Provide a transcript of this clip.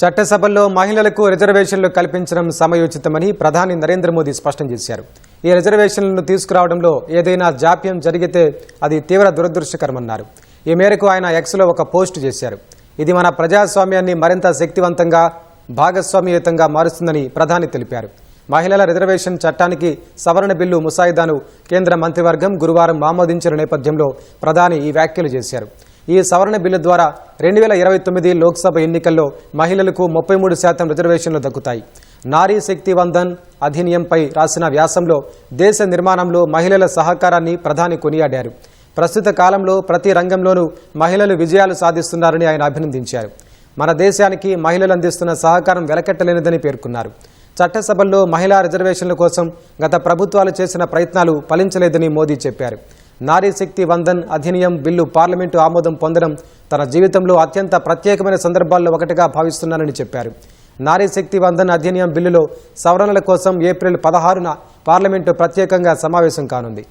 చట్టసభల్లో మహిళలకు రిజర్వేషన్లు కల్పించడం సమయోచితమని ప్రధాని నరేంద్ర మోదీ స్పష్టం చేశారు. ఈ రిజర్వేషన్లను తీసుకురావడంలో ఏదైనా జాప్యం జరిగితే అది తీవ్ర దురదృష్టకరమన్నారు. ఈ మేరకు ఆయన ఎక్స్లో ఒక పోస్ట్ చేశారు. ఇది మన ప్రజాస్వామ్యాన్ని మరింత శక్తివంతంగా భాగస్వామ్యయుతంగా మారుస్తుందని ప్రధాని తెలిపారు. మహిళల రిజర్వేషన్ చట్టానికి సవరణ బిల్లు ముసాయిదాను కేంద్ర మంత్రివర్గం గురువారం ఆమోదించిన నేపథ్యంలో ప్రధాని ఈ వ్యాఖ్యలు చేశారు. ఈ సవరణ బిల్లు ద్వారా 2029 లోక్సభ ఎన్నికల్లో మహిళలకు 33% రిజర్వేషన్లు దక్కుతాయి. నారీ శక్తి వందన్ అధినియంపై రాసిన వ్యాసంలో దేశ నిర్మాణంలో మహిళల సహకారాన్ని ప్రధాని కొనియాడారు. ప్రస్తుత కాలంలో ప్రతి రంగంలోనూ మహిళలు విజయాలు సాధిస్తున్నారని ఆయన అభినందించారు. మన దేశానికి మహిళలు అందిస్తున్న సహకారం వెలకట్టలేనిదని పేర్కొన్నారు. చట్టసభల్లో మహిళా రిజర్వేషన్ల కోసం గత ప్రభుత్వాలు చేసిన ప్రయత్నాలు ఫలించలేదని మోదీ చెప్పారు. నారీ శక్తి వందన్ అధినియం బిల్లు పార్లమెంటు ఆమోదం పొందడం తన జీవితంలో అత్యంత ప్రత్యేకమైన సందర్భాల్లో ఒకటిగా భావిస్తున్నానని చెప్పారు. నారీ శక్తి వందన్ అధినియం బిల్లులో సవరణల కోసం ఏప్రిల్ 16న పార్లమెంటు ప్రత్యేకంగా సమావేశం కానుంది.